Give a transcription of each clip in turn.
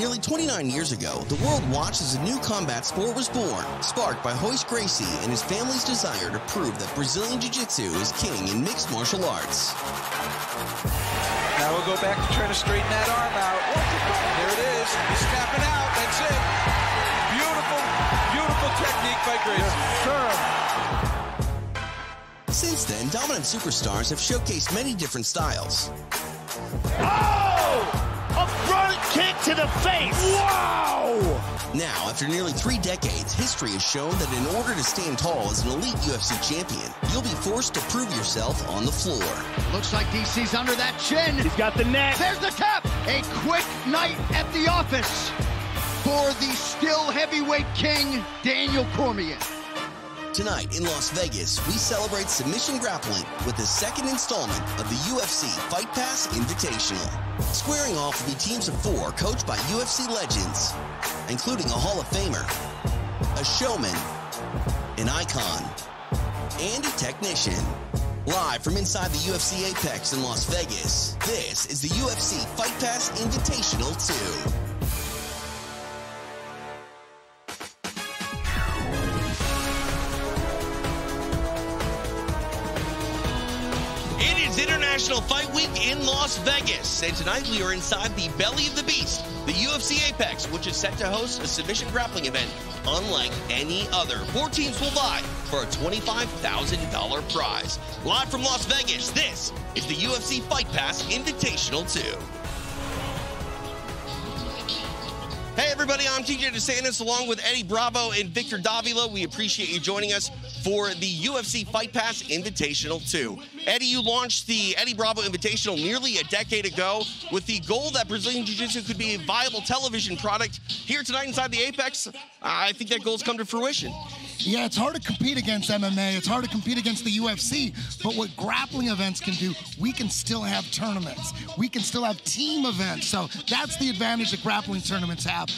Nearly 29 years ago, the world watched as a new combat sport was born, sparked by Royce Gracie and his family's desire to prove that Brazilian Jiu-Jitsu is king in mixed martial arts. Now we'll go back to trying to straighten that arm out. There it is. He's tapping out. That's it. Beautiful, beautiful technique by Gracie. Yes, sir. Since then, dominant superstars have showcased many different styles. Oh! A front kick to the face! Wow! Now, after nearly 3 decades, history has shown that in order to stand tall as an elite UFC champion, you'll be forced to prove yourself on the floor. Looks like DC's under that chin. He's got the neck. There's the tap. A quick night at the office for the still heavyweight king, Daniel Cormier. Tonight in Las Vegas, we celebrate submission grappling with the second installment of the UFC Fight Pass Invitational. Squaring off will be teams of 4 coached by UFC legends, including a Hall of Famer, a showman, an icon, and a technician. Live from inside the UFC Apex in Las Vegas, this is the UFC Fight Pass Invitational 2. International Fight Week in Las Vegas, and tonight we are inside the belly of the beast, the UFC Apex, which is set to host a submission grappling event unlike any other. 4 teams will vie for a $25,000 prize. Live from Las Vegas, this is the UFC Fight Pass Invitational 2. Hey everybody, I'm TJ DeSantis along with Eddie Bravo and Victor Davila. We appreciate you joining us for the UFC Fight Pass Invitational 2. Eddie, you launched the Eddie Bravo Invitational nearly a decade ago with the goal that Brazilian Jiu-Jitsu could be a viable television product. Here tonight inside the Apex, I think that goal's come to fruition. Yeah, it's hard to compete against MMA. It's hard to compete against the UFC. But what grappling events can do, we can still have tournaments. We can still have team events. So that's the advantage that grappling tournaments have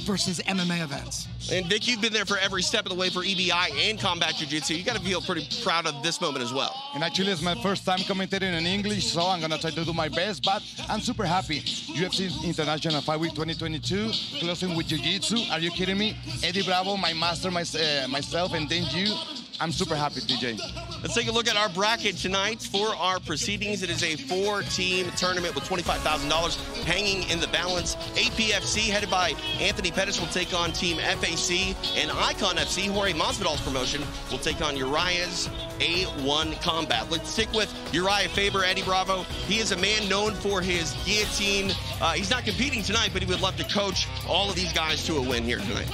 versus MMA events. And Vic, you've been there for every step of the way for EBI and Combat Jiu-Jitsu. You got to feel pretty proud of this moment as well. And actually, it's my first time commentating in English, so I'm going to try to do my best, but I'm super happy. UFC International Fight Week 2022, closing with Jiu-Jitsu. Are you kidding me? Eddie Bravo, my master, myself, and then you. I'm super happy, DJ. Let's take a look at our bracket tonight for our proceedings. It is a 4-team tournament with $25,000 hanging in the balance. APFC, headed by Anthony Pettis, will take on Team FAC, and Icon FC, Jorge Masvidal's promotion, will take on Uriah's A1 Combat. Let's stick with Uriah Faber, Eddie Bravo. He is a man known for his guillotine. He's not competing tonight, but he would love to coach all of these guys to a win here tonight.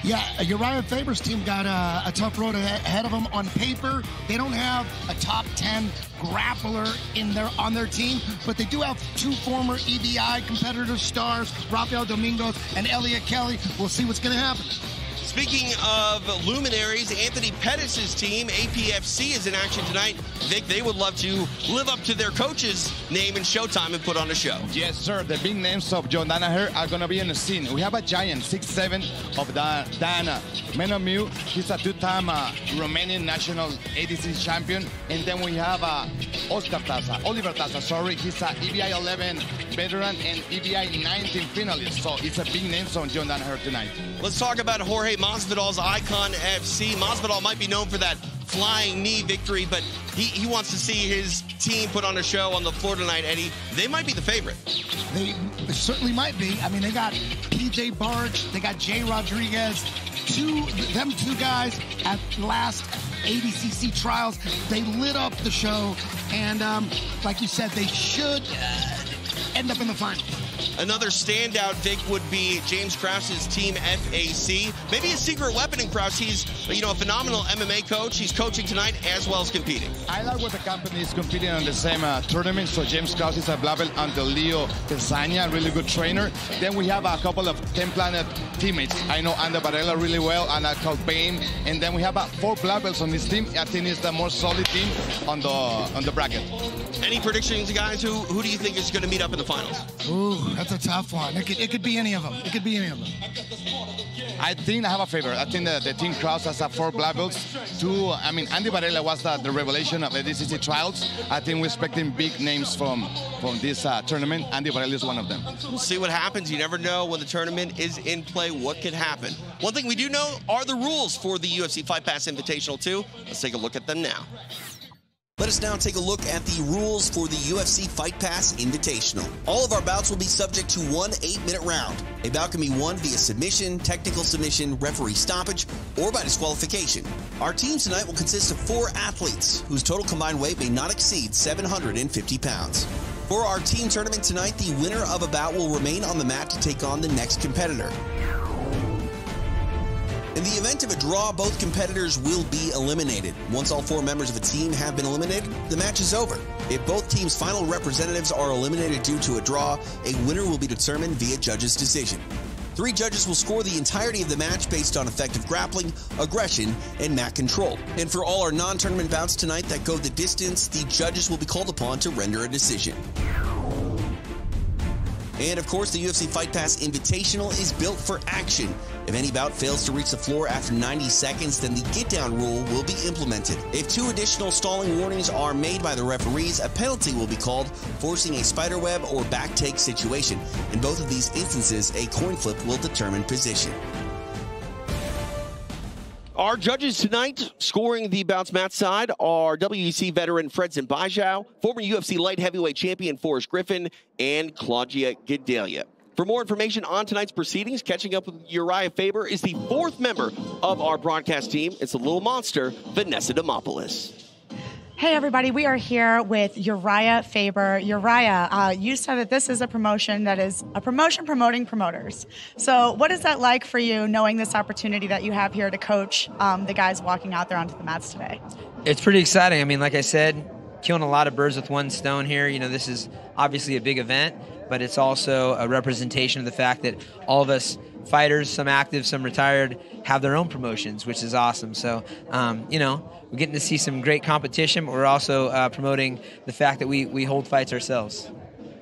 Yeah, Uriah Faber's team got a tough road ahead of them. On paper, they don't have a top 10 grappler on their team, but they do have 2 former EBI competitor stars, Rafael Domingos and Elliot Kelly. We'll see what's going to happen. Speaking of luminaries, Anthony Pettis' team, APFC, is in action tonight. Vic, they would love to live up to their coach's name in Showtime and put on a show. Yes, sir. The big names of John Danaher are going to be in the scene. We have a giant, 6'7", of Dana. Monosue, he's a 2-time Romanian national ADC champion. And then we have Oliver Taza, he's a EBI 11 veteran and EBI 19 finalist. So it's a big name on John Danaher tonight. Let's talk about Jorge Masvidal's Icon FC. Masvidal might be known for that flying knee victory, but he wants to see his team put on a show on the floor tonight, Eddie. They might be the favorite. They certainly might be. I mean, they got PJ Barge, they got Jay Rodriguez, them two guys at last ADCC trials. They lit up the show, and like you said, they should end up in the final. Another standout, Vic, would be James Krause's team, FAC. Maybe a secret weapon in Krause. He's, a phenomenal MMA coach. He's coaching tonight as well as competing. I like what the company is competing on the same tournament. So James Krause is a black belt under Leo Pesania, really good trainer. Then we have a couple of 10 Planet teammates. I know Ander Varela really well, and I call Bane. And then we have 4 black belts on this team. I think it's the more solid team on the bracket. Any predictions, guys? Who do you think is going to meet up in the finals? Ooh, that's a tough one. It could be any of them. It could be any of them. I think I have a favor. I think that the Team Krause has 4 black belts. 2, I mean, Andy Varela was the revelation of the ADCC trials. I think we're expecting big names from this tournament. Andy Varela is one of them. We'll see what happens. You never know when the tournament is in play what could happen. One thing we do know are the rules for the UFC Fight Pass Invitational 2. Let's take a look at them now. Let us now take a look at the rules for the UFC Fight Pass Invitational. All of our bouts will be subject to one 8-minute round. A bout can be won via submission, technical submission, referee stoppage, or by disqualification. Our team tonight will consist of 4 athletes whose total combined weight may not exceed 750 pounds. For our team tournament tonight, the winner of a bout will remain on the mat to take on the next competitor. In the event of a draw, both competitors will be eliminated. Once all 4 members of a team have been eliminated, the match is over. If both teams' final representatives are eliminated due to a draw, a winner will be determined via judge's decision. 3 judges will score the entirety of the match based on effective grappling, aggression, and mat control. And for all our non-tournament bouts tonight that go the distance, the judges will be called upon to render a decision. And of course, the UFC Fight Pass Invitational is built for action. If any bout fails to reach the floor after 90 seconds, then the get-down rule will be implemented. If 2 additional stalling warnings are made by the referees, a penalty will be called, forcing a spiderweb or back take situation. In both of these instances, a coin flip will determine position. Our judges tonight, scoring the bounce mat side, are WEC veteran Fredson Bajau, former UFC light heavyweight champion Forrest Griffin, and Claudia Gadelia. For more information on tonight's proceedings, catching up with Uriah Faber is the 4th member of our broadcast team. It's the little monster, Vanessa Demopoulos. Hey everybody, we are here with Uriah Faber. Uriah, you said that this is a promotion that is a promotion promoting promoters. So what is that like for you, knowing this opportunity that you have here to coach the guys walking out there onto the mats today? It's pretty exciting. I mean, like I said, killing a lot of birds with one stone here. You know, this is obviously a big event, but it's also a representation of the fact that all of us fighters, some active, some retired, have their own promotions, which is awesome. So, you know, we're getting to see some great competition, but we're also promoting the fact that we hold fights ourselves.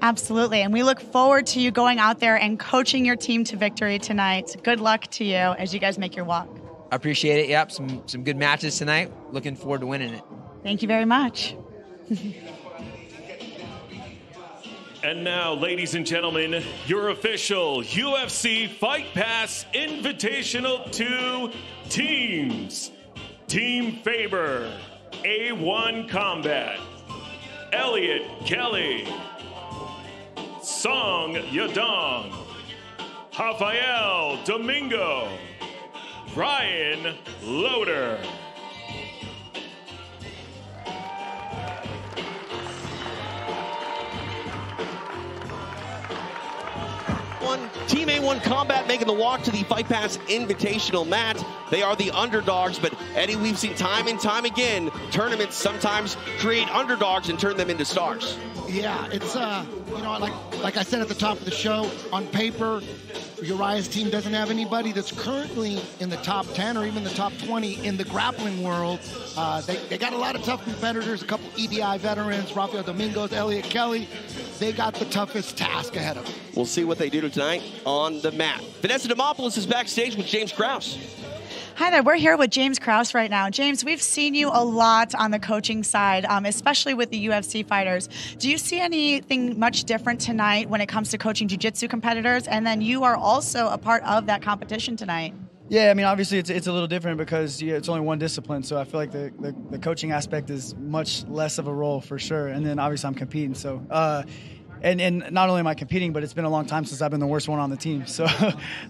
Absolutely, and we look forward to you going out there and coaching your team to victory tonight. Good luck to you as you guys make your walk. I appreciate it. Yep, some good matches tonight. Looking forward to winning it. Thank you very much. And now, ladies and gentlemen, your official UFC Fight Pass Invitational 2 teams. Team Faber, A1 Combat, Elliot Kelly, Song Yadong, Rafael Domingo, Ryan Loader. Team A1 Combat making the walk to the Fight Pass Invitational mat. They are the underdogs, but Eddie, we've seen time and time again, tournaments sometimes create underdogs and turn them into stars. Yeah, it's, you know, like I said at the top of the show, on paper, Uriah's team doesn't have anybody that's currently in the top 10 or even the top 20 in the grappling world. They got a lot of tough competitors, a couple EBI veterans, Rafael Domingos, Elliot Kelly. They got the toughest task ahead of them. We'll see what they do tonight on the mat. Vanessa Demopoulos is backstage with James Krause. Hi there, we're here with James Krause right now. James, we've seen you a lot on the coaching side, especially with the UFC fighters. Do you see anything much different tonight when it comes to coaching jiu-jitsu competitors? And then you are also a part of that competition tonight. Yeah, I mean, obviously it's a little different because it's only one discipline, so I feel like the coaching aspect is much less of a role for sure. And then obviously I'm competing, so and not only am I competing, but it's been a long time since I've been the worst one on the team. So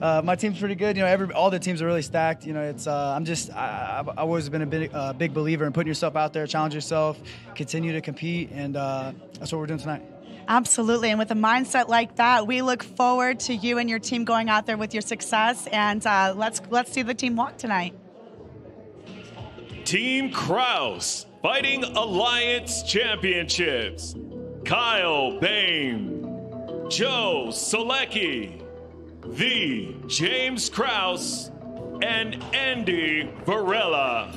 my team's pretty good. You know, all the teams are really stacked. You know, it's I've always been a big believer in putting yourself out there, challenge yourself, continue to compete, and that's what we're doing tonight. Absolutely, and with a mindset like that, we look forward to you and your team going out there with your success, and let's see the team walk tonight. Team Krause, Fighting Alliance Championships. Kyle Bain, Joe Solecki, the James Krause, and Andy Varela.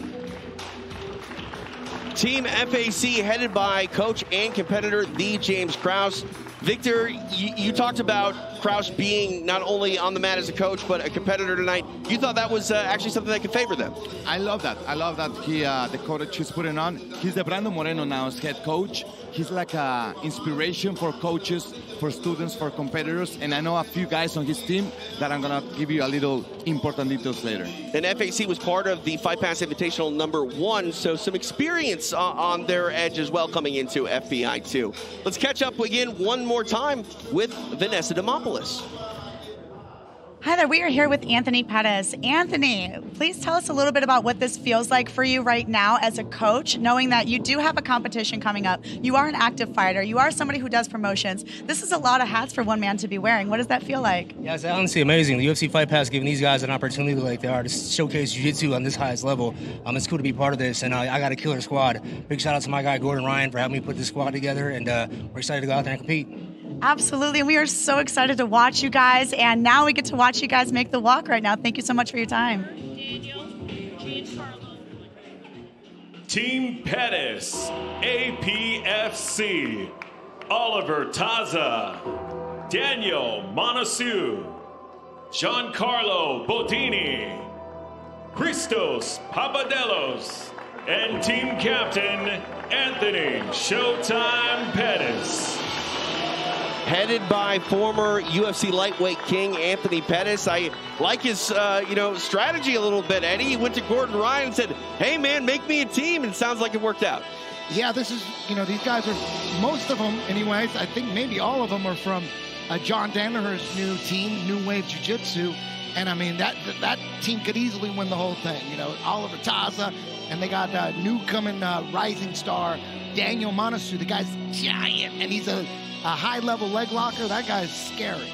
Team FAC headed by coach and competitor, the James Krause. Victor, you talked about Krause being not only on the mat as a coach, but a competitor tonight, you thought that was actually something that could favor them. I love that. I love that the coach he's putting on. He's the Brando Moreno now's head coach. He's like an inspiration for coaches, for students, for competitors. And I know a few guys on his team that I'm going to give you a little important details later. And FAC was part of the Fight Pass Invitational #1, so some experience on their edge as well coming into FBI 2. Let's catch up again one more time with Vanessa Demopoulos. Hi there, we are here with Anthony Pettis. Anthony, please tell us a little bit about what this feels like for you right now as a coach, knowing that you do have a competition coming up. You are an active fighter. You are somebody who does promotions. This is a lot of hats for one man to be wearing. What does that feel like? Yeah, it's honestly amazing. The UFC Fight Pass giving these guys an opportunity like they are to showcase jiu-jitsu on this highest level. It's cool to be part of this, and I got a killer squad. Big shout out to my guy, Gordon Ryan, for helping me put this squad together, and we're excited to go out there and compete. Absolutely. We are so excited to watch you guys, and now we get to watch you guys make the walk right now. Thank you so much for your time. Team Pettis, APFC, Oliver Taza, Daniel Monosue, Giancarlo Bodini, Christos Papadelos, and team captain Anthony Showtime Pettis. Headed by former UFC lightweight king Anthony Pettis. I like his strategy a little bit, Eddie. He went to Gordon Ryan and said, hey man, make me a team, and it sounds like it worked out. Yeah, this is, these guys are, most of them anyways, I think maybe all of them are from John Danaher's new team, New Wave Jiu-Jitsu. And I mean, that team could easily win the whole thing. Oliver Taza, and they got new coming rising star, Daniel Monosue. The guy's giant, and he's a high-level leg locker. That guy's scary.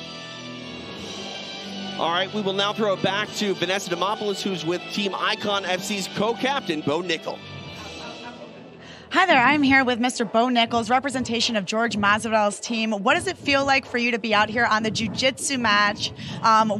All right, we will now throw it back to Vanessa Demopoulos, who's with Team Icon FC's co-captain, Bo Nickel. Hi there, I'm here with Mr. Bo Nichols, representation of George Masvidal's team. What does it feel like for you to be out here on the jiu-jitsu match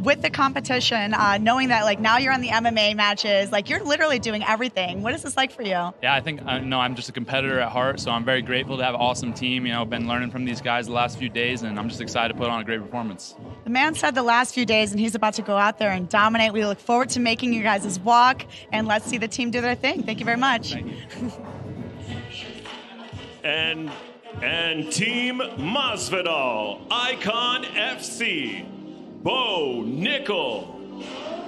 with the competition, knowing that now you're on the MMA matches, you're literally doing everything? What is this like for you? Yeah, I think, I'm just a competitor at heart, so I'm very grateful to have an awesome team. Been learning from these guys the last few days, and I'm just excited to put on a great performance. The man said the last few days, and he's about to go out there and dominate. We look forward to making you guys' walk, and let's see the team do their thing. Thank you very much. Thank you. And Team Masvidal, Icon FC, Bo Nickel,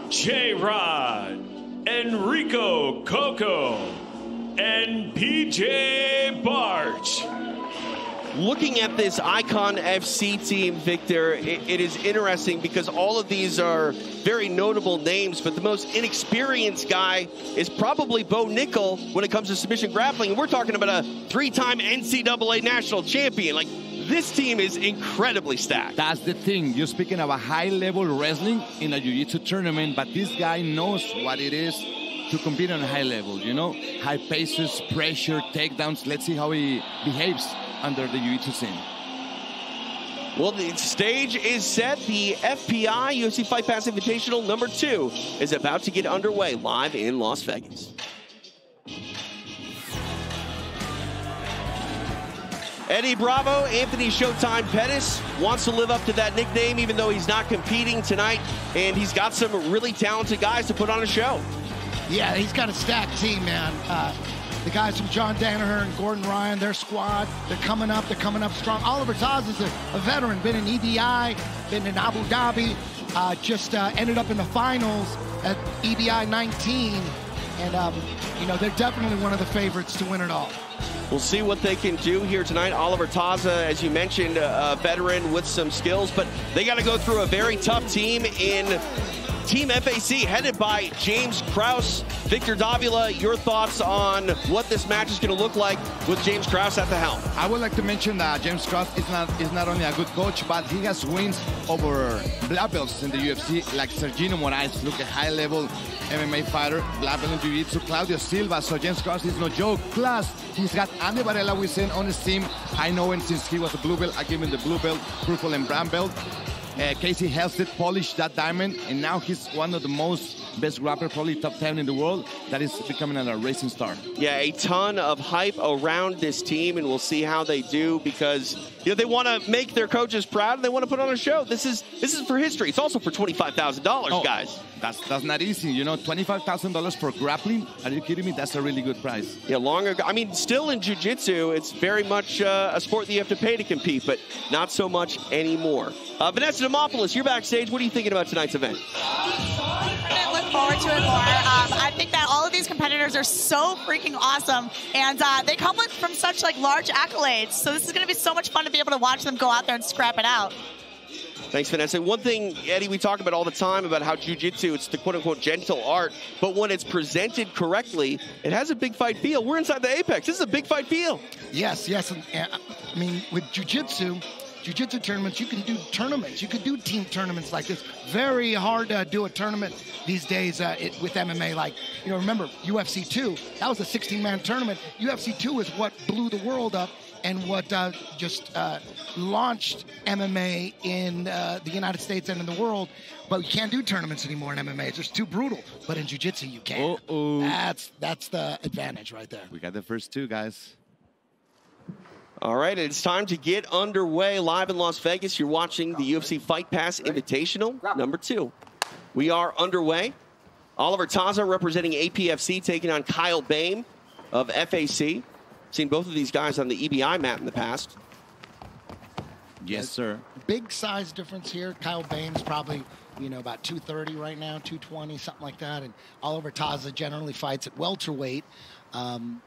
J-Rod, Enrico Coco, and PJ Barch. Looking at this Icon FC team, Victor, it is interesting because all of these are very notable names, but the most inexperienced guy is probably Bo Nickel when it comes to submission grappling. And we're talking about a 3-time NCAA national champion. This team is incredibly stacked. That's the thing. You're speaking of a high-level wrestling in a jiu-jitsu tournament, but this guy knows what it is to compete on a high level, high paces, pressure, takedowns. Let's see how he behaves under the jiu-jitsu scene. Well, the stage is set. The FPI UFC Fight Pass Invitational #2 is about to get underway live in Las Vegas. Eddie Bravo, Anthony Showtime Pettis, wants to live up to that nickname even though he's not competing tonight, and he's got some really talented guys to put on a show. Yeah, he's got a stacked team, man. The guys from John Danaher and Gordon Ryan, their squad, they're coming up strong. Oliver Taz is a veteran, been in EBI, been in Abu Dhabi, just ended up in the finals at EBI 19. And, they're definitely one of the favorites to win it all. We'll see what they can do here tonight. Oliver Taza, as you mentioned, a veteran with some skills, but they got to go through a very tough team in Team FAC, headed by James Krause. Victor Davila, your thoughts on what this match is going to look like with James Krause at the helm? I would like to mention that James Krause is not only a good coach, but he has wins over black belts in the UFC, like Sergino Moraes, look a high-level MMA fighter, black belt in Jiu-Jitsu, Claudio Silva, so James Krause is no joke. Plus, he's got Andy Varela we sent on his team. I know him since he was a blue belt. I gave him the blue belt, purple and brown belt. Casey Helsted polished that diamond, and now he's one of the most best grappler, probably top 10 in the world, that is becoming a racing star. Yeah, a ton of hype around this team, and we'll see how they do because they want to make their coaches proud and they want to put on a show. This is for history. It's also for $25,000, guys. That's not easy. You know, $25,000 for grappling? Are you kidding me? That's a really good price. Yeah, long ago. I mean, still in jiu-jitsu, it's very much a sport that you have to pay to compete, but not so much anymore. Vanessa Demopoulos, you're backstage. What are you thinking about tonight's event? I look forward to it more. I think that all of these competitors are so freaking awesome, and they come from such large accolades. So this is going to be so much fun to be able to watch them go out there and scrap it out. Thanks, Vanessa. One thing, Eddie, we talk about all the time about how jiu-jitsu, it's the quote-unquote gentle art, but when it's presented correctly, it has a big fight feel. We're inside the Apex. This is a big fight feel. Yes. And, I mean, with jiu-jitsu tournaments, you can do tournaments. You can do team tournaments like this. Very hard to do a tournament these days with MMA. Like, remember UFC 2, that was a 16-man tournament. UFC 2 is what blew the world up and what just launched MMA in the United States and in the world. But you can't do tournaments anymore in MMA. It's just too brutal. But in jiu-jitsu, you can. That's the advantage right there. We got the first two, guys. All right, it's time to get underway live in Las Vegas. You're watching the UFC Fight Pass Invitational number 2. We are underway. Oliver Taza representing APFC taking on Kyle Bain of FAC. Seen both of these guys on the EBI mat in the past. Yes, sir. Big size difference here. Kyle Bain's probably, about 230 right now, 220, something like that. And Oliver Taza generally fights at welterweight.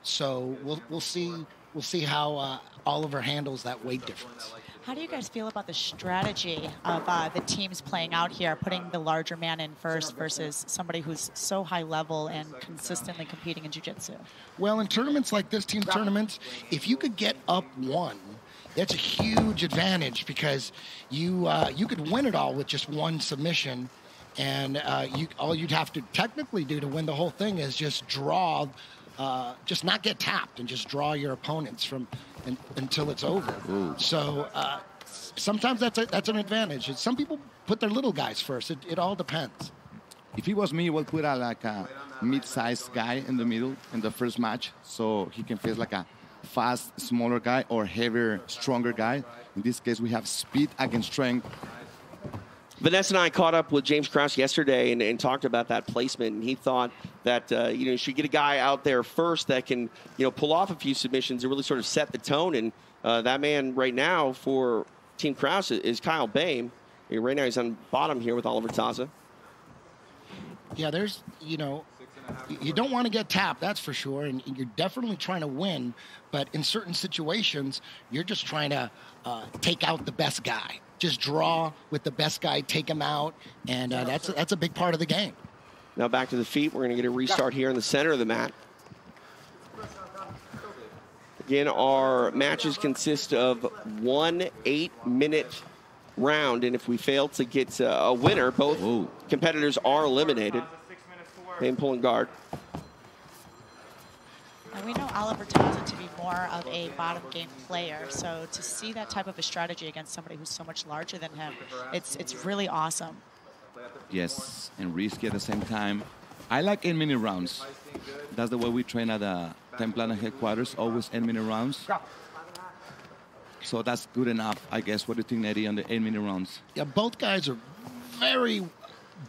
So we'll see. We'll see how Oliver handles that weight difference. How do you guys feel about the strategy of the teams playing out here, putting the larger man in first versus somebody who's so high level and consistently competing in jiu-jitsu? Well, in tournaments like this, team tournaments, if you could get up one, that's a huge advantage because you could win it all with just one submission. And all you'd have to technically do to win the whole thing is just draw, just not get tapped and just draw your opponents until it's over. Ooh. So sometimes that's an advantage. Some people put their little guys first. It all depends. If it was me, I would put a mid-sized guy in the middle in the first match so he can face like a fast, smaller guy or heavier, stronger guy. In this case, we have speed against strength. Vanessa and I caught up with James Krause yesterday and talked about that placement, and he thought that you should get a guy out there first that can pull off a few submissions and really sort of set the tone. And that man right now for Team Krause is Kyle Bain. Right now he's on bottom here with Oliver Taza. Yeah, there's you don't want to get tapped, that's for sure, and you're definitely trying to win. But in certain situations, you're just trying to take out the best guy. Just draw with the best guy, take him out, and that's a big part of the game. Now back to the feet. We're going to get a restart here in the center of the mat. Again, our matches consist of 1 8-minute round, and if we fail to get a winner, both competitors are eliminated. Bain pulling guard. And we know Oliver Taza to be more of a bottom game player, so to see that type of a strategy against somebody who's so much larger than him, it's really awesome. Yes, and risky at the same time. I like 8-minute rounds. That's the way we train at the Templana headquarters, always 8-minute rounds. So that's good enough, I guess. What do you think, Eddie, on the 8-minute rounds? Yeah, both guys are very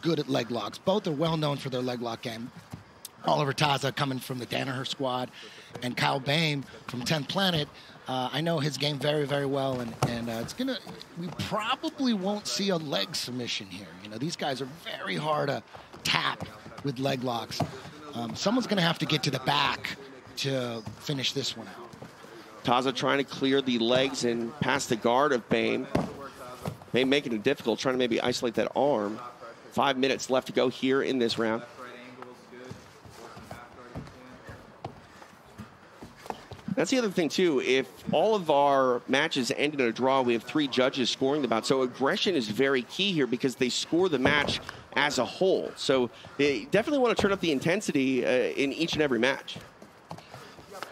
good at leg locks. Both are well known for their leg lock game. Oliver Taza coming from the Danaher squad, and Kyle Bain from 10th Planet. I know his game very, very well, and we probably won't see a leg submission here. These guys are very hard to tap with leg locks. Someone's going to have to get to the back to finish this one out. Taza trying to clear the legs and pass the guard of Bain. Bain making it difficult, trying to maybe isolate that arm. 5 minutes left to go here in this round. That's the other thing, too. If all of our matches end in a draw, we have 3 judges scoring the bout. So aggression is very key here because they score the match as a whole. So they definitely want to turn up the intensity in each and every match.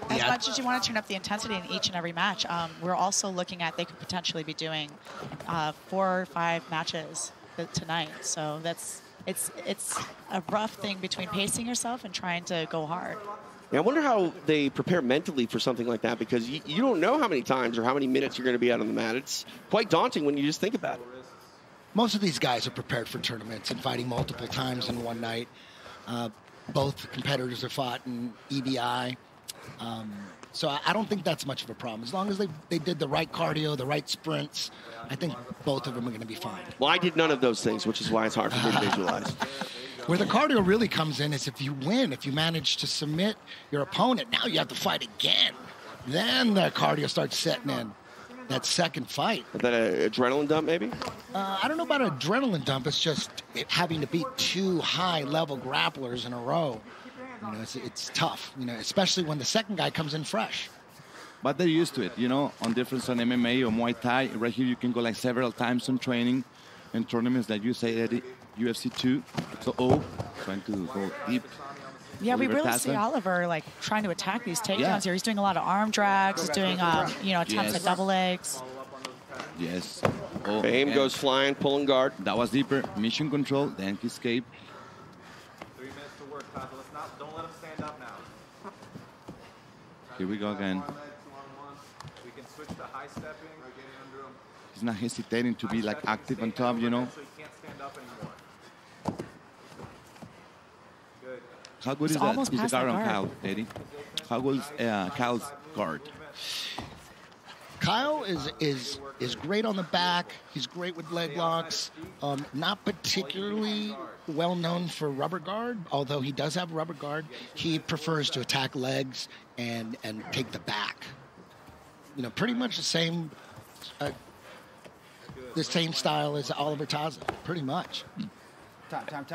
As much as you want to turn up the intensity in each and every match, we're also looking at they could potentially be doing 4 or 5 matches tonight. So that's it's a rough thing between pacing yourself and trying to go hard. Yeah, I wonder how they prepare mentally for something like that, because you don't know how many times or how many minutes you're going to be out on the mat. It's quite daunting when you just think about it. Most of these guys are prepared for tournaments and fighting multiple times in one night. Both competitors have fought in EBI. So I don't think that's much of a problem. As long as they did the right cardio, the right sprints, I think both of them are going to be fine. Well, I did none of those things, which is why it's hard for me to visualize. Where the cardio really comes in is if you win, if you manage to submit your opponent, now you have to fight again. Then the cardio starts setting in. That second fight. Is that an adrenaline dump, maybe? I don't know about an adrenaline dump. It's just having to beat 2 high-level grapplers in a row. You know, it's tough, you know, especially when the second guy comes in fresh. But they're used to it, you know, on difference on MMA or Muay Thai. Right here, you can go like several times on training and tournaments that you say, Eddie, UFC 2, so trying to go deep. Yeah, we really see Oliver like trying to attack these takedowns here. He's doing a lot of arm drags. He's doing, you know, attempts at double legs. Yes. Fame goes flying, pulling guard. That was deeper. Mission control, then he escaped. 3 minutes to work, Taza. Don't let him stand up now. Here we go again. We can switch to high stepping or getting under him. He's not hesitating to be like active on top, you know. So he can't stand up anymore. How good is that? Is the guard on Kyle, Eddie? How good is Kyle's guard? Kyle is great on the back. He's great with leg locks. Not particularly well known for rubber guard, although he does have rubber guard. He prefers to attack legs and take the back. You know, pretty much the same style as Oliver Taza, pretty much. Time.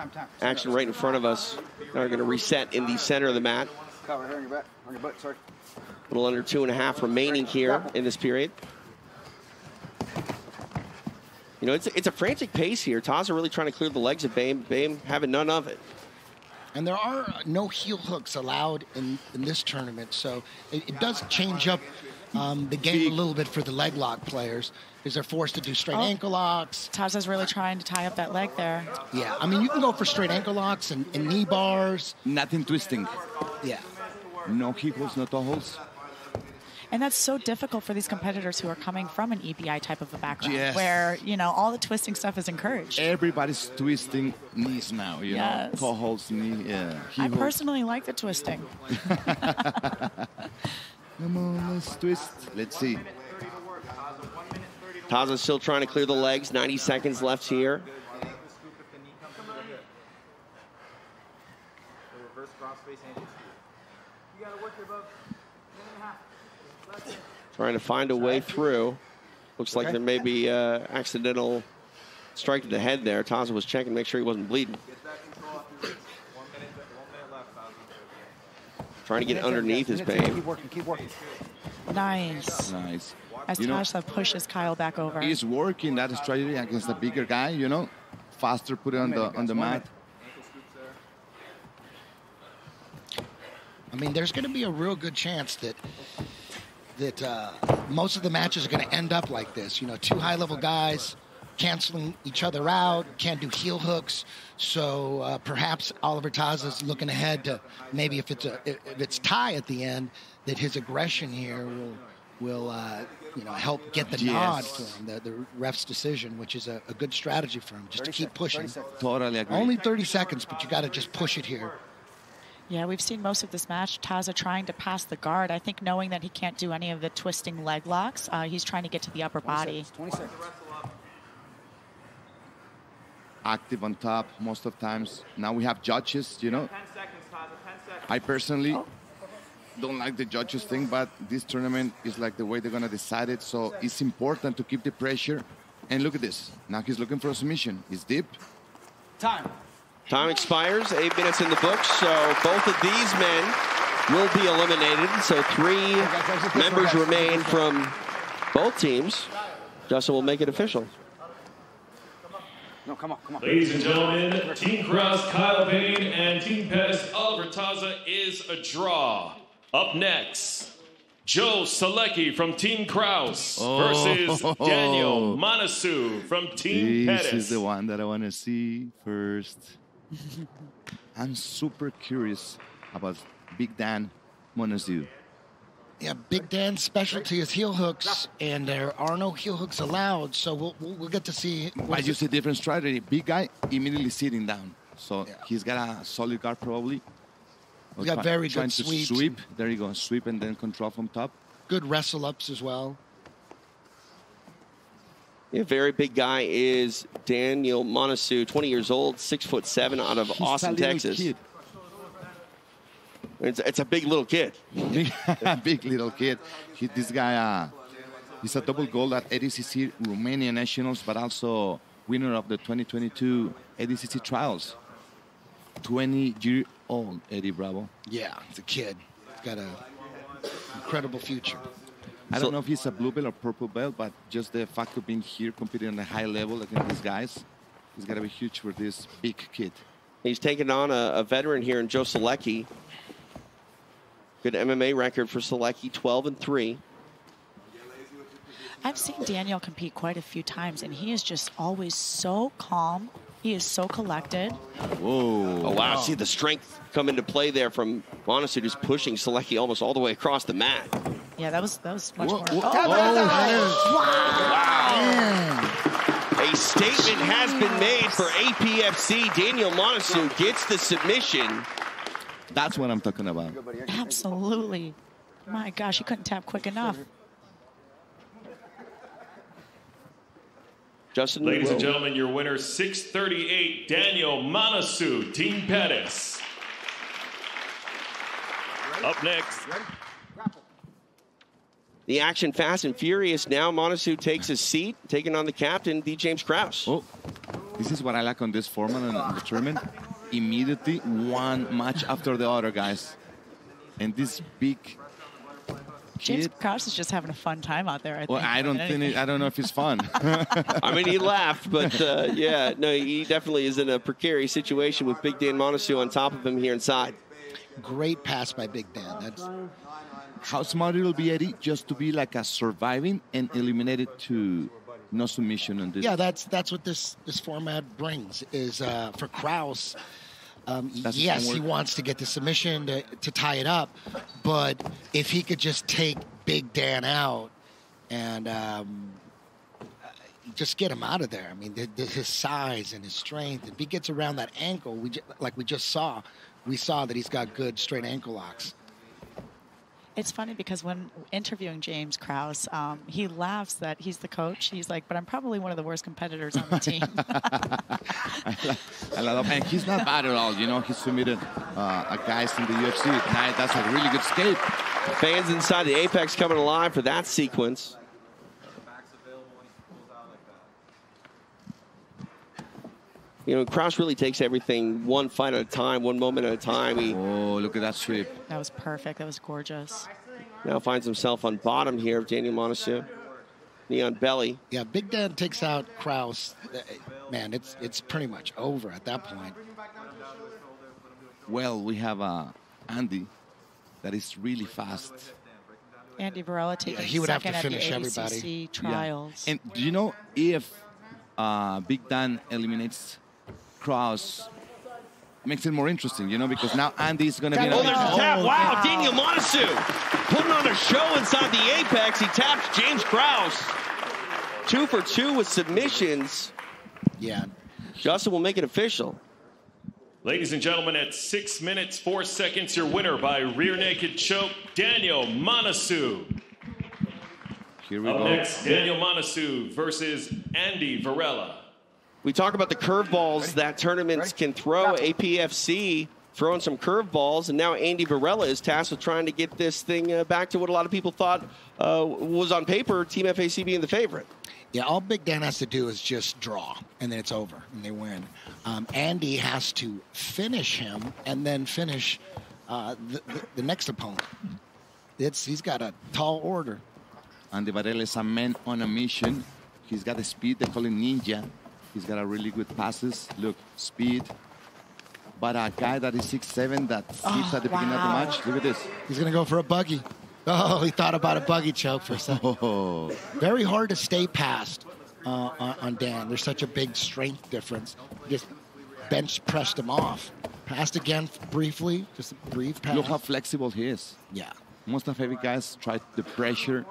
Action right in front of us. Now we're going to reset in the center of the mat. Kyle, right here on your back, on your butt, sorry. A little under 2.5 remaining here in this period. You know, it's a frantic pace here. Taza really trying to clear the legs of Bame. Bame having none of it. And there are no heel hooks allowed in this tournament, so it does change up the game a little bit for the leg lock players, because they're forced to do straight ankle locks. Taza's really trying to tie up that leg there. Yeah, I mean, you can go for straight ankle locks and knee bars. Nothing twisting. Yeah. No heel hooks, no toe holds. And that's so difficult for these competitors who are coming from an EBI type of a background, Yes. where, you know, all the twisting stuff is encouraged. Everybody's twisting knees now, you know. Toe holds, knee, I personally like the twisting. Come on, let's twist. Let's see. Taza's still trying to clear the legs. 90 seconds left here. Trying to find a way through. Looks like there may be accidental strike to the head there. Taza was checking to make sure he wasn't bleeding. Trying to get underneath his Bame. Keep working. Nice. Nice. As Taza pushes Kyle back over. He's working that strategy against the bigger guy, you know. Faster, put it on the mat. I mean, there's going to be a real good chance that most of the matches are going to end up like this. You know, 2 high-level guys canceling each other out, can't do heel hooks. So perhaps Oliver Taza's looking ahead to maybe if it's tie at the end, that his aggression here will you know, help get the nod for him, the ref's decision, which is a good strategy for him, just to keep pushing. Totally agree. Only 30 seconds, but you got to just push it here. Yeah, we've seen most of this match, Taza trying to pass the guard. I think knowing that he can't do any of the twisting leg locks, he's trying to get to the upper body. 20 seconds. Active on top most of times. Now we have judges, you know. 10 seconds, Taza, 10 seconds. I personally don't like the judges thing, but this tournament is like the way they're going to decide it. So it's important to keep the pressure. And look at this. Now he's looking for a submission. He's deep. Time. Time expires. 8 minutes in the books. So both of these men will be eliminated. So 3 members remain from both teams. Justin will make it official. No, come on. Ladies and gentlemen, Team Krause, Kyle Bane, and Team Pettis, Oliver Taza is a draw. Up next, Joe Selecki from Team Krause versus Daniel Monosue from Team Pettis. This is the one that I want to see first. I'm super curious about Big Dan Monosue. Yeah, Big Dan's specialty is heel hooks, and there are no heel hooks allowed, so we'll get to see. I use a different strategy. Big guy immediately sitting down. So he's got a solid guard probably. He's got very good sweeps. Sweep. There you go. Sweep and then control from top. Good wrestle ups as well. A very big guy is Daniel Monosue, 20 years old, 6'7", out of Austin, Texas. Kid. It's a big little kid. Big little kid. This guy, he's a double gold at ADCC Romania Nationals, but also winner of the 2022 ADCC trials. 20-year-old Eddie Bravo. Yeah, he's a kid. He's got an incredible future. I don't know if he's a blue belt or purple belt, but just the fact of being here competing on a high level against these guys, he's got to be huge for this big kid. He's taking on a veteran here in Joe Selecki. Good MMA record for Selecki, 12-3. I've seen Daniel compete quite a few times, and he is just always so calm. He is so collected. Whoa. Oh, wow. See the strength come into play there from Monosue, just pushing Selecki almost all the way across the mat. Yeah, that was much more. Wow. A statement has been made for APFC. Daniel Monosue gets the submission. That's what I'm talking about. Absolutely. My gosh, he couldn't tap quick enough. Justin, ladies and gentlemen, your winner, 638, Daniel Monosue, Team Pettis. Up next. The action fast and furious now. Monosue takes his seat, taking on the captain, the James Krause. Oh, this is what I like on this format and the tournament. Immediately, one match after the other, guys. And this big James Krause is just having a fun time out there. I don't know if it's fun. I mean, he laughed, but yeah, no, he definitely is in a precarious situation with Big Dan Monosue on top of him here inside. Great pass by Big Dan. That's how smart it'll be, Eddie, just to be like a surviving and eliminated to no submission on this. Yeah, that's what this format brings. Is for Krause. Yes, he wants to get the submission to tie it up, but if he could just take Big Dan out and just get him out of there. I mean, his size and his strength. If he gets around that ankle, like we just saw, we saw that he's got good straight ankle locks. It's funny because when interviewing James Krause, he laughs that he's the coach. He's like, but I'm probably one of the worst competitors on the team. I love him. And he's not bad at all. You know, he submitted guys in the UFC tonight. That's a really good escape. Fans inside the Apex coming alive for that sequence. You know, Krause really takes everything one fight at a time, one moment at a time. Oh, look at that sweep. That was perfect. That was gorgeous. Now finds himself on bottom here of Daniel Monosue. Knee on belly. Yeah, Big Dan takes out Krause. Man, it's pretty much over at that point. Well, we have Andy that is really fast. Andy Varela taking he would have to second finish at the everybody. ADCC trials. Yeah. And do you know if Big Dan eliminates Krause, makes it more interesting, you know, because now Andy's going to be... Oh, there's a tap. Wow, Daniel Monosue putting on a show inside the Apex. He taps James Krause. 2 for 2 with submissions. Yeah. Justin will make it official. Ladies and gentlemen, at 6 minutes, 4 seconds, your winner by rear naked choke, Daniel Monosue. Here we go. Up next, Daniel Monosue versus Andy Varela. We talk about the curveballs that tournaments can throw. APFC throwing some curveballs, and now Andy Varela is tasked with trying to get this thing back to what a lot of people thought was on paper, Team FAC being the favorite. Yeah, all Big Dan has to do is just draw, and then it's over, and they win. Andy has to finish him and then finish the next opponent. He's got a tall order. Andy Varela is a man on a mission. He's got the speed. They call him Ninja. He's got a really good passes. Look, speed. But a guy that is 6'7", that sleeps at the beginning of the match. Look at this. He's going to go for a buggy. Oh, he thought about a buggy choke for a second. Oh. Very hard to stay past on Dan. There's such a big strength difference. Just bench pressed him off. Passed again briefly, just a brief pass. Look how flexible he is. Yeah. Most of heavy guys try the pressure,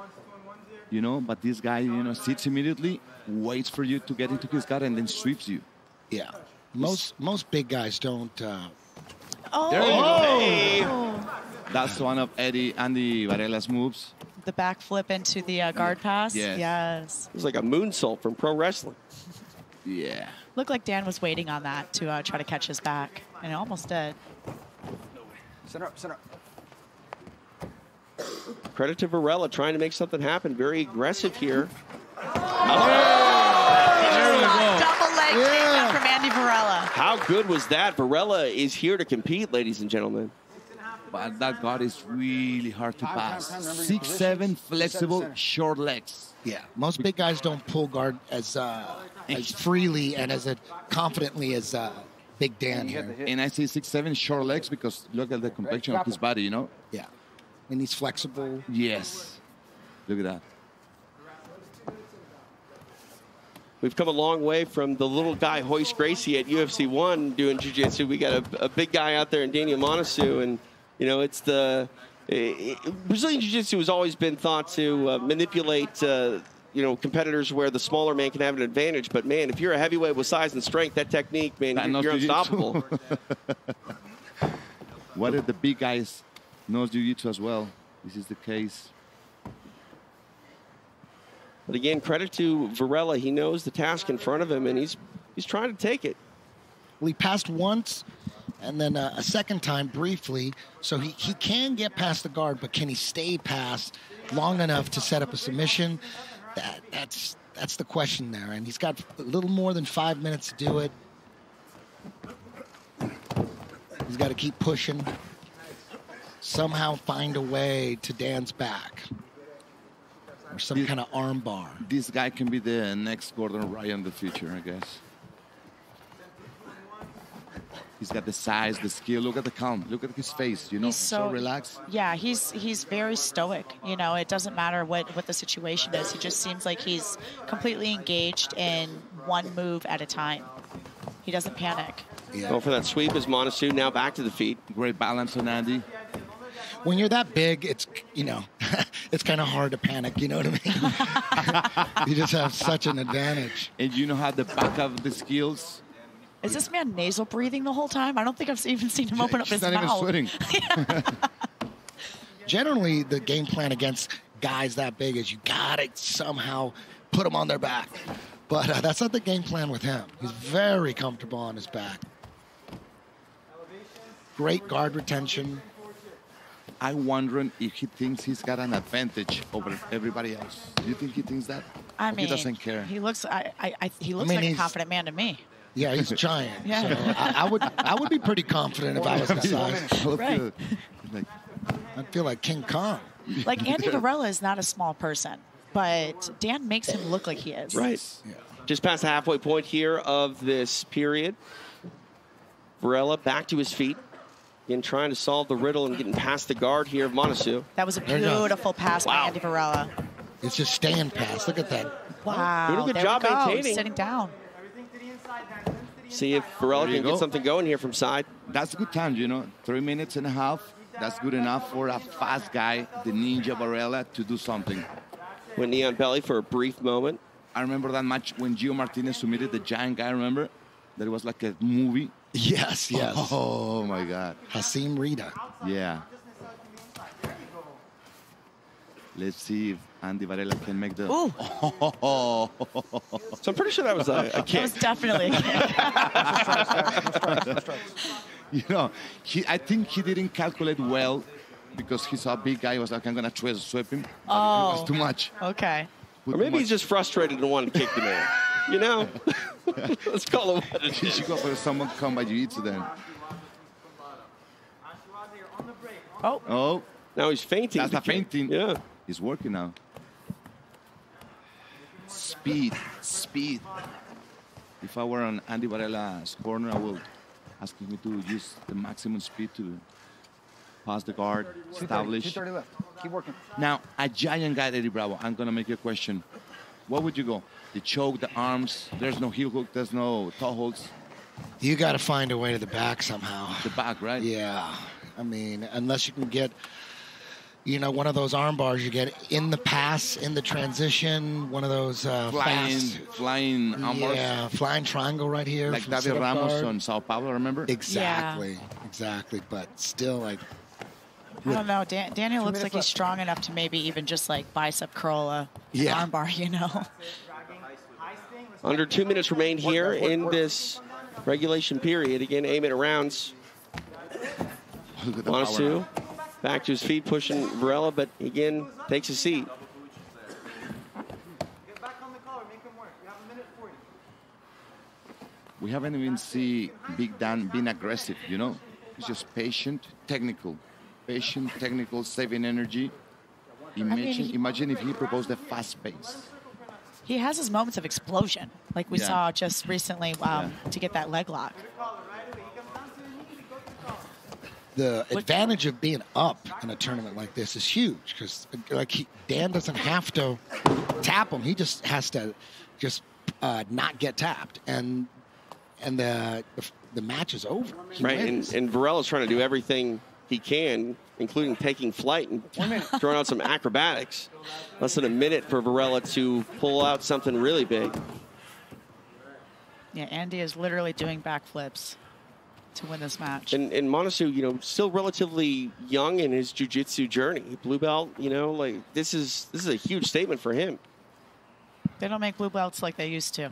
you know, but this guy, you know, sits immediately, waits for you to get into his guard, and then sweeps you. Yeah. Most big guys don't. There you go. Hey. That's one of Andy Varela's moves. The backflip into the guard pass. Yes. Yes. It was like a moonsault from pro wrestling. Yeah. Looked like Dan was waiting on that to try to catch his back, and it almost did. Center up, center up. Credit to Varela trying to make something happen. Very aggressive here. Double leg takedown from Andy Varela. How good was that? Varela is here to compete, ladies and gentlemen. But that guard is really hard to pass. 6'7", flexible, short legs. Yeah, most big guys don't pull guard as freely and as confidently as Big Dan here. And I say 6'7", short legs because look at the complexion of his body, you know? Yeah, and he's flexible. Yes. Look at that. We've come a long way from the little guy, Royce Gracie, at UFC 1 doing jiu-jitsu. We got a big guy out there in Daniel Monosue, and you know, it's the Brazilian Jiu-Jitsu has always been thought to manipulate, you know, competitors where the smaller man can have an advantage. But man, if you're a heavyweight with size and strength, that technique, man, you're unstoppable. What if the big guys knows jiu-jitsu as well? This is the case. But again, credit to Varela. He knows the task in front of him, and he's trying to take it. Well, he passed once, and then a second time briefly, so he can get past the guard, but can he stay past long enough to set up a submission? That's the question there, and he's got a little more than 5 minutes to do it. He's got to keep pushing, somehow find a way to Dan's back, or some kind of arm bar. This guy can be the next Gordon Ryan in the future, I guess. He's got the size, the skill. Look at the calm. Look at his face. You know, He's so relaxed. Yeah, he's very stoic. You know, it doesn't matter what the situation is. He just seems like he's completely engaged in one move at a time. He doesn't panic. Yeah. Going for that sweep is Monosue, now back to the feet. Great balance on Andy. When you're that big, it's, you know, it's kind of hard to panic. You know what I mean? You just have such an advantage. And you know how the back of the skills. Is this man nasal breathing the whole time? I don't think I've even seen him open up his mouth. He's not even sweating. Generally, the game plan against guys that big is you got to somehow put them on their back. But that's not the game plan with him. He's very comfortable on his back. Great guard retention. I'm wondering if he thinks he's got an advantage over everybody else. Do you think he thinks that? I or mean, he doesn't care. He looks like a confident man to me. Yeah, he's giant. Yeah. So I would be pretty confident if I was his size. Right. I'd feel like King Kong. Like Andy Varela is not a small person, but Dan makes him look like he is. Right. Yeah. Just past the halfway point here of this period. Varela back to his feet. Again, trying to solve the riddle and getting past the guard here of Monosue. That was a beautiful pass by Andy Varela. It's just staying pass. Look at that. Wow. Doing a good there job we go. maintaining. Sitting down. See if Varela can get something going here from side. That's a good time, you know. 3 minutes and a half. That's good enough for a fast guy, the Ninja Varela, to do something. Went knee on belly for a brief moment. I remember that match when Gio Martinez submitted the giant guy, remember? That it was like a movie. Yes, yes. Oh, my God. Hasim Rida. Yeah. Let's see if Andy Varela can make the... Ooh. So I'm pretty sure that was a kick. That was definitely a kick. You know, I think he didn't calculate well because he's a big guy. He was like, I'm going to try to sweep him. Oh. It was too much. Okay. Or maybe he's just frustrated and wanted to kick the man. You know? Let's call it what it You is. should go for someone come by jiu-jitsu then. Oh. Oh. Now he's fainting. That's a fainting. Yeah. He's working now. Speed. Speed. If I were on Andy Varela's corner, I will ask him to use the maximum speed to pass the guard, establish. 230 left. Keep working. Now, a giant guy, Eddie Bravo, I'm going to make you a question. What would you go? The choke, the arms, there's no heel hook, there's no toe holds. You got to find a way to the back somehow. The back, right? Yeah. I mean, unless you can get, you know, one of those arm bars you get in the pass, in the transition, one of those flying arm bars. Yeah, flying triangle right here. Like David Ramos on Sao Paulo, remember? Exactly, exactly. But still, like, I don't know. Daniel looks like he's strong enough to maybe even just like bicep curl a arm bar, you know. Under 2 minutes remain here in this regulation period. Again, 8-minute rounds. Monosue back to his feet, pushing Varela, but again, takes a seat. We haven't even seen Big Dan being aggressive, you know? He's just patient, technical, saving energy. Imagine if he proposed a fast pace. He has his moments of explosion, like we saw just recently to get that leg lock. The advantage of being up in a tournament like this is huge because, like, Dan doesn't have to tap him; he just has to not get tapped, and the match is over. Right, and Varela's trying to do everything he can, including taking flight and throwing out some acrobatics. Less than a minute for Varela to pull out something really big. Yeah, Andy is literally doing backflips to win this match. And Monosue, you know, still relatively young in his jiu-jitsu journey. Blue belt, you know, like this is a huge statement for him. They don't make blue belts like they used to.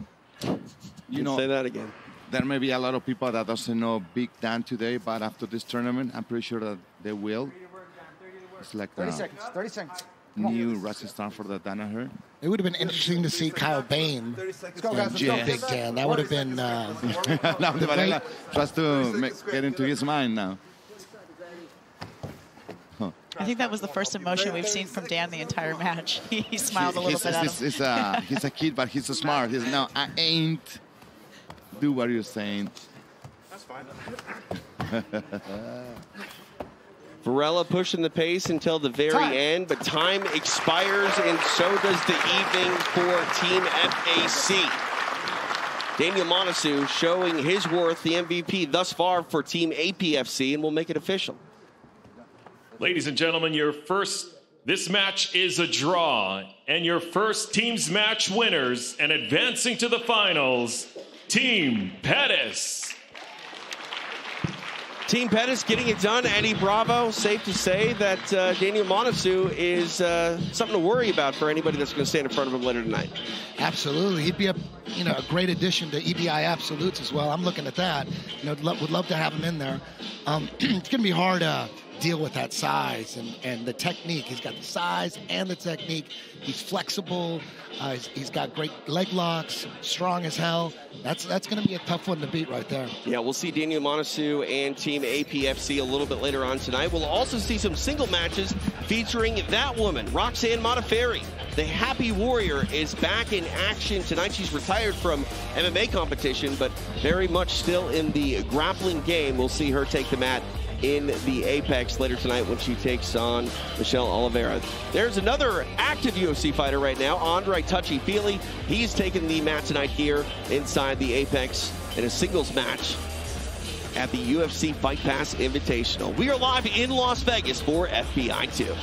You know, say that again. There may be a lot of people that doesn't know Big Dan today, but after this tournament, I'm pretty sure that they will. It's like 30 seconds. 30 seconds. New rising star for the Danaher. It would have been interesting to see Kyle Bain and Jim Big Dan. That would have been. Now Varela tries to get into his mind now. I think that was the first emotion we've seen from Dan the entire match. He smiled a little bit at him. He's a kid, but he's so smart. He's no, I ain't. Do what you're saying. That's fine. Varela pushing the pace until the very end, but time expires, and so does the evening for Team FAC. Daniel Monosue showing his worth, the MVP thus far for Team APFC, and we'll make it official. Ladies and gentlemen, this match is a draw, and your first team's match winners and advancing to the finals, Team Pettis. Team Pettis getting it done. Eddie Bravo, safe to say that Daniel Monosue is something to worry about for anybody that's going to stand in front of him later tonight. Absolutely. He'd be a great addition to EBI Absolutes as well. I'm looking at that. Would love to have him in there. It's going to be hard to deal with that size and the technique. He's got the size and the technique. He's flexible. He's got great leg locks, strong as hell. That's going to be a tough one to beat right there. Yeah, we'll see Daniel Monosue and Team APFC a little bit later on tonight. We'll also see some single matches featuring that woman, Roxanne Modafferi. The Happy Warrior is back in action tonight. She's retired from MMA competition, but very much still in the grappling game. We'll see her take the mat in the Apex later tonight when she takes on Michelle Oliveira. There's another active UFC fighter right now, Andre Touchy-Feely. He's taking the mat tonight here inside the Apex in a singles match at the UFC Fight Pass Invitational. We are live in Las Vegas for FBI 2.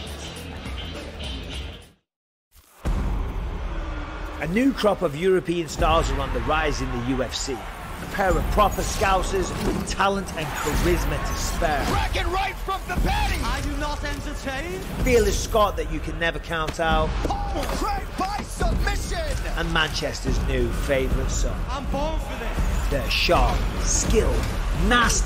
A new crop of European stars are on the rise in the UFC. A pair of proper scousers with talent and charisma to spare. Bracket right from the patty! I do not entertain. Fearless Scott that you can never count out. Oh, great by submission! And Manchester's new favourite son. I'm born for this. They're sharp, skilled, nasty.